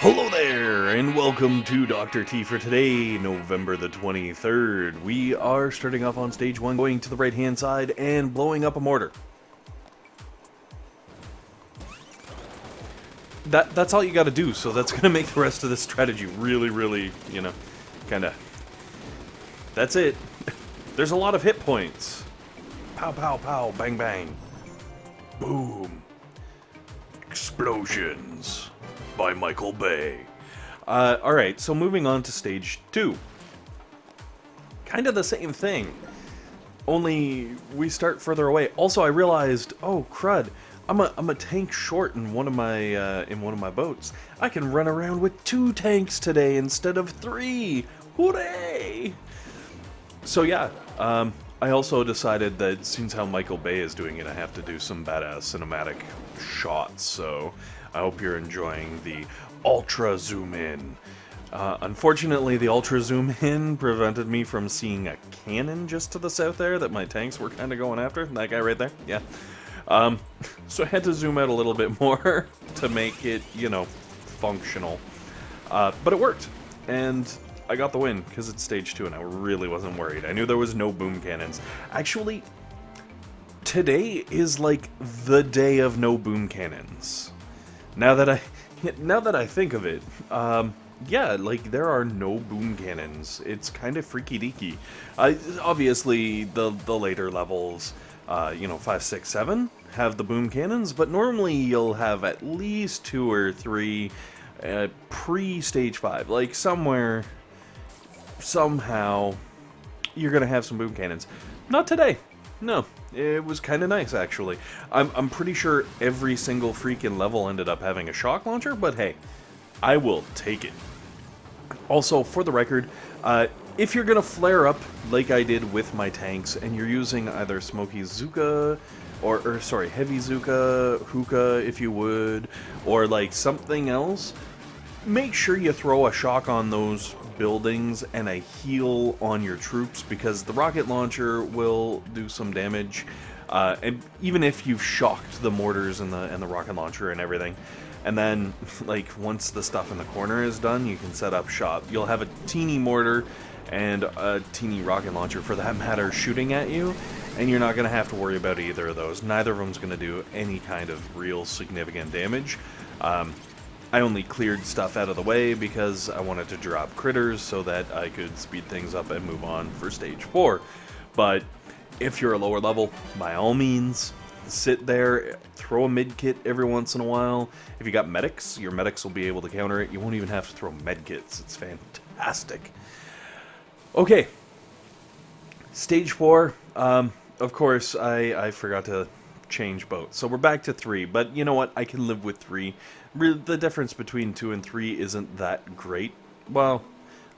Hello there, and welcome to Dr. T for today, November the 23rd. We are starting off on stage 1, going to the right-hand side and blowing up a mortar. That's all you gotta do, so that's gonna make the rest of this strategy really, kinda... That's it. There's a lot of hit points. Pow, pow, pow, bang, bang. Boom. Explosions. By Michael Bay. Alright, so moving on to stage 2. Kind of the same thing, only we start further away. Also, I realized, oh crud, I'm a tank short in one of my boats. I can run around with 2 tanks today instead of 3. Hooray! So yeah, I also decided that since how Michael Bay is doing it, I have to do some badass cinematic shots, so I hope you're enjoying the ultra zoom in. Unfortunately, the ultra zoom in prevented me from seeing a cannon just to the south there that my tanks were kind of going after. That guy right there, yeah. So I had to zoom out a little bit more to make it, functional. But it worked, and I got the win because it's stage 2 and I really wasn't worried. I knew there was no boom cannons. Actually, today is like the day of no boom cannons. Now that I think of it, yeah, like there are no boom cannons. It's kind of freaky deaky. Obviously, the later levels, 5, 6, 7 have the boom cannons, but normally you'll have at least 2 or 3 pre-stage 5. Like somewhere, somehow, you're gonna have some boom cannons. Not today. No, it was kind of nice, actually. I'm pretty sure every single freaking level ended up having a shock launcher, but hey, I will take it. Also, for the record, if you're gonna flare up like I did with my tanks, and you're using either Smoky Zooka, or sorry, Heavy Zooka, Hookah, if you would, or like something else, make sure you throw a shock on those buildings and a heal on your troops, because the rocket launcher will do some damage, and even if you've shocked the mortars and the rocket launcher and everything, and then like once the stuff in the corner is done, you can set up shop. You'll have a teeny mortar and a teeny rocket launcher, for that matter, shooting at you, and you're not going to have to worry about either of those. Neither of them's going to do any kind of real significant damage. I only cleared stuff out of the way because I wanted to drop critters so that I could speed things up and move on for stage 4. But if you're a lower level, by all means, sit there, throw a medkit every once in a while. If you got medics, your medics will be able to counter it. You won't even have to throw medkits. It's fantastic. Okay, stage 4. Of course, I forgot to change boats, so we're back to 3, but you know what, I can live with 3. The difference between 2 and 3 isn't that great. Well,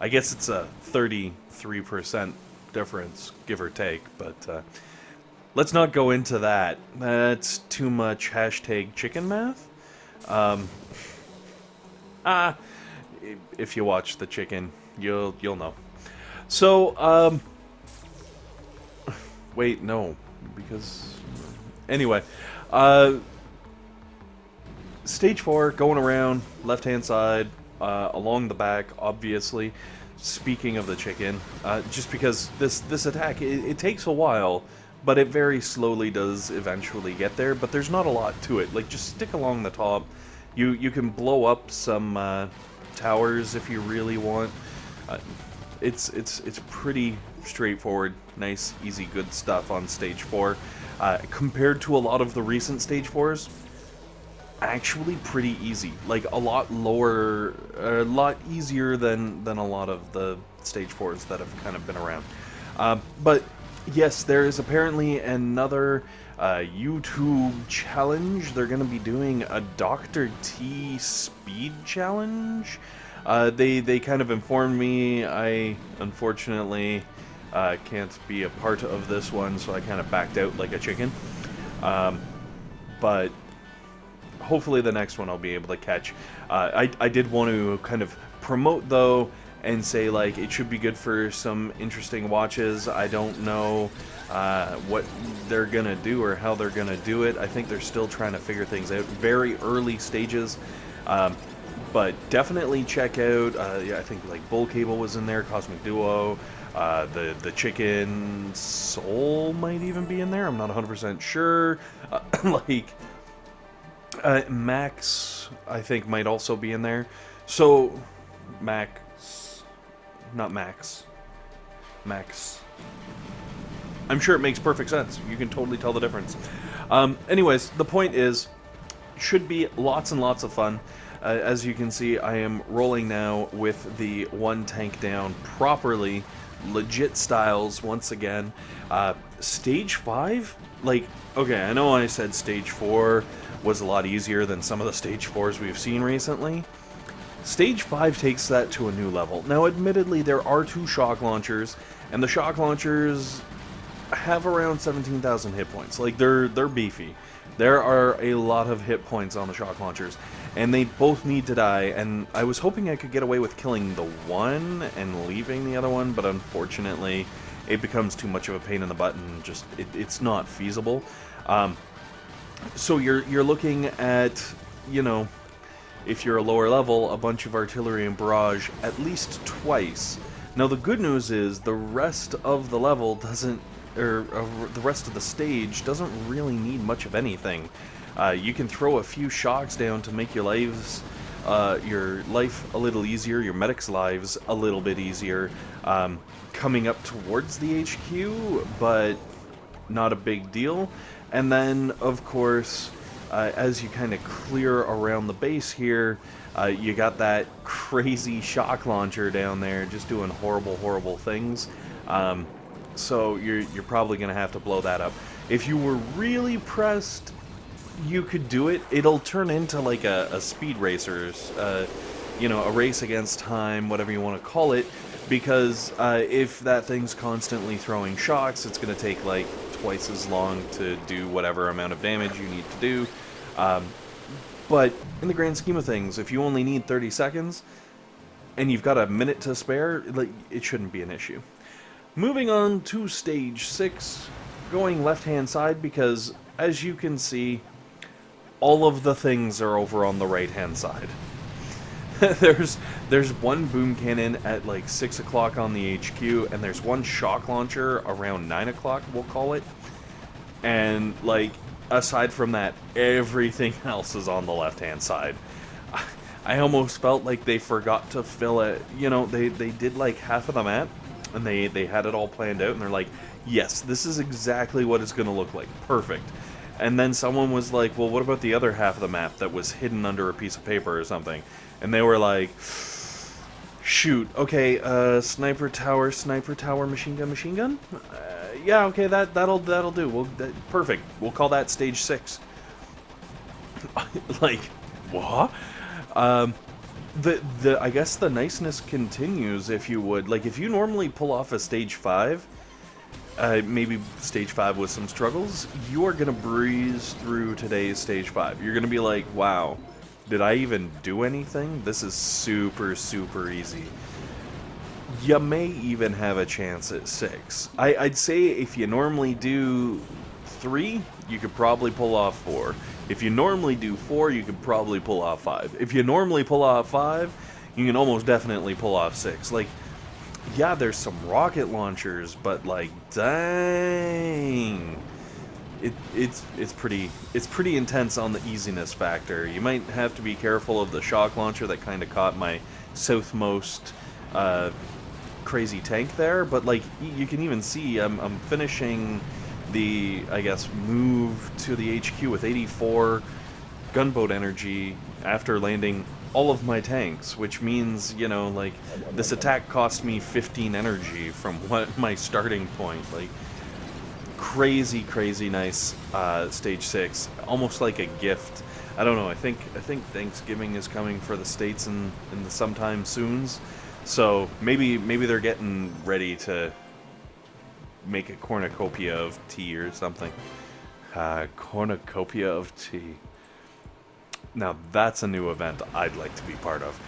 I guess it's a 33% difference, give or take, but let's not go into that. That's too much hashtag chicken math. If you watch the chicken, you'll know. So, wait, no, because anyway, stage 4, going around, left-hand side, along the back, obviously. Speaking of the chicken, just because this attack, it takes a while, but it very slowly does eventually get there, but there's not a lot to it. Like, just stick along the top. You can blow up some towers if you really want. It's pretty straightforward, nice, easy, good stuff on stage 4. Compared to a lot of the recent stage 4s, actually pretty easy. Like a lot lower, a lot easier than a lot of the stage 4s that have kind of been around. But yes, there is apparently another YouTube challenge. They're going to be doing a Dr. T speed challenge. They kind of informed me. I unfortunately can't be a part of this one, so I kind of backed out like a chicken. But hopefully the next one I'll be able to catch. I did want to kind of promote, though, and say, like, it should be good for some interesting watches. I don't know what they're gonna do or how they're gonna do it. I think they're still trying to figure things out. Very early stages. But definitely check out, yeah, I think like Bull Cable was in there, Cosmic Duo, the Chicken Soul might even be in there, I'm not 100% sure. Like, Max, I think, might also be in there. So, Max, not Max, Max. I'm sure it makes perfect sense. You can totally tell the difference. Anyways, the point is, should be lots and lots of fun. As you can see, I am rolling now with the one tank down properly, legit styles once again. Stage 5? Like, okay, I know I said Stage 4 was a lot easier than some of the Stage 4s we've seen recently. Stage 5 takes that to a new level. Now, admittedly, there are 2 shock launchers, and the shock launchers have around 17,000 hit points. Like, they're beefy. There are a lot of hit points on the shock launchers, and they both need to die, and I was hoping I could get away with killing the one and leaving the other one, but unfortunately, it becomes too much of a pain in the butt, and just, it's not feasible. So you're looking at, you know, if you're a lower level, a bunch of artillery and barrage at least twice. Now the good news is the rest of the level doesn't, or the rest of the stage doesn't really need much of anything. You can throw a few shocks down to make your life a little easier, your medics' lives a little bit easier, coming up towards the HQ, but not a big deal. And then, of course, as you kind of clear around the base here, you got that crazy shock launcher down there just doing horrible, horrible things. So you're probably going to have to blow that up. If you were really pressed, you could do it. It'll turn into like a speed racers, you know, a race against time, whatever you want to call it, because if that thing's constantly throwing shocks, it's going to take like twice as long to do whatever amount of damage you need to do. But in the grand scheme of things, if you only need 30 seconds and you've got a minute to spare, like, it shouldn't be an issue. Moving on to stage 6, going left-hand side, because as you can see, all of the things are over on the right-hand side. There's one boom cannon at like 6 o'clock on the HQ, and there's one shock launcher around 9 o'clock, we'll call it. And like, aside from that, everything else is on the left-hand side. I almost felt like they forgot to fill it. You know, they did like half of the map, and they had it all planned out, and they're like, yes, this is exactly what it's going to look like. Perfect. And then someone was like, well, what about the other half of the map that was hidden under a piece of paper or something? And they were like, shoot, okay, sniper tower, machine gun? Yeah, okay, that'll do. Well, perfect. We'll call that stage 6. Like, what? I guess the niceness continues, if you would. Like, if you normally pull off a stage 5, maybe stage 5 with some struggles, you are gonna breeze through today's stage 5. You're gonna be like, wow, did I even do anything? This is super, super easy. You may even have a chance at 6. I'd say if you normally do 3, you could probably pull off 4. If you normally do 4, you could probably pull off 5. If you normally pull off 5, you can almost definitely pull off 6. Like, yeah, there's some rocket launchers, but like, dang, it's pretty intense on the easiness factor. You might have to be careful of the shock launcher that kind of caught my southmost crazy tank there, but like, you can even see I'm finishing the, I guess, move to the HQ with 84 gunboat energy after landing all of my tanks, which means, you know, like, this attack cost me 15 energy from what my starting point. Like, crazy, crazy nice stage 6, almost like a gift. I don't know, I think Thanksgiving is coming for the States in the sometime soons, so maybe they're getting ready to make a cornucopia of tea or something. Cornucopia of tea. Now that's a new event I'd like to be part of.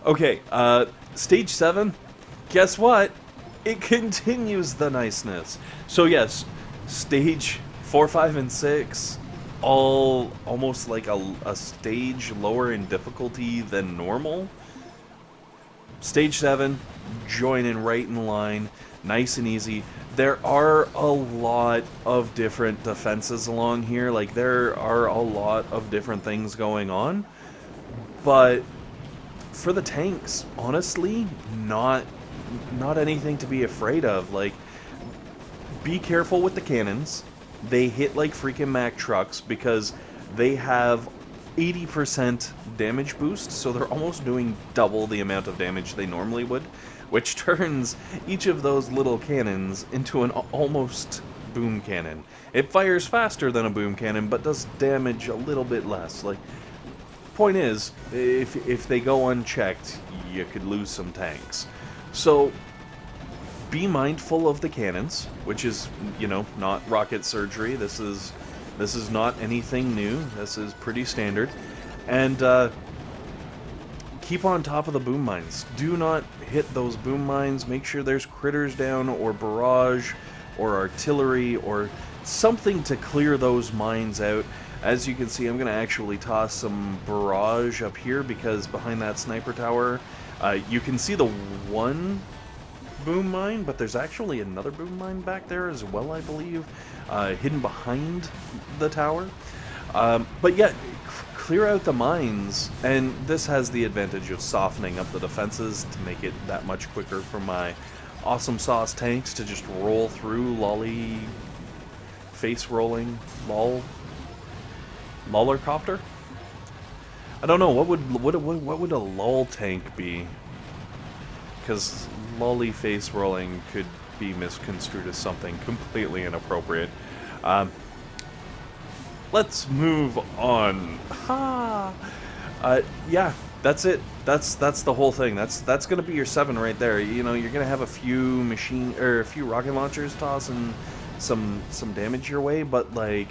Okay, stage 7, guess what? It continues the niceness. So yes, stage 4, 5, and 6, all almost like a stage lower in difficulty than normal. Stage 7, joining right in line, nice and easy. There are a lot of different defenses along here, like there are a lot of different things going on, but for the tanks, honestly, not anything to be afraid of. Like, be careful with the cannons. They hit like freaking Mack trucks because they have 80% damage boost, so they're almost doing double the amount of damage they normally would, which turns each of those little cannons into an almost boom cannon. It fires faster than a boom cannon, but does damage a little bit less. Like, point is, if they go unchecked, you could lose some tanks. So be mindful of the cannons, which is, you know, not rocket surgery. This is not anything new. This is pretty standard. And keep on top of the boom mines. Do not hit those boom mines. Make sure there's critters down, or barrage, or artillery, or something to clear those mines out. As you can see, I'm going to actually toss some barrage up here, because behind that sniper tower, you can see the one boom mine, but there's actually another boom mine back there as well, I believe, hidden behind the tower. But yeah, clear out the mines, and this has the advantage of softening up the defenses to make it that much quicker for my awesome sauce tanks to just roll through. Lolly face rolling lollercopter. I don't know, what would a lol tank be? Because lolly face rolling could be misconstrued as something completely inappropriate. Let's move on. Ha! Yeah, that's it. That's the whole thing. That's gonna be your 7 right there. You know, you're gonna have a few a few rocket launchers tossing some damage your way, but like,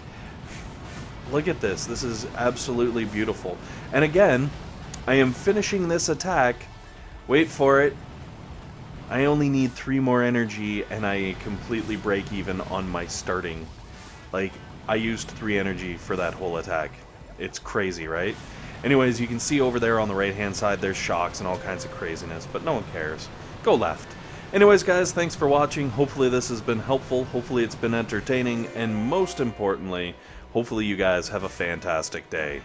look at this. This is absolutely beautiful. And again, I am finishing this attack. Wait for it. I only need 3 more energy, and I completely break even on my starting. Like, I used 3 energy for that whole attack. It's crazy, right? Anyways, you can see over there on the right-hand side, there's shocks and all kinds of craziness, but no one cares. Go left. Anyways, guys, thanks for watching. Hopefully this has been helpful. Hopefully it's been entertaining, and most importantly, hopefully you guys have a fantastic day.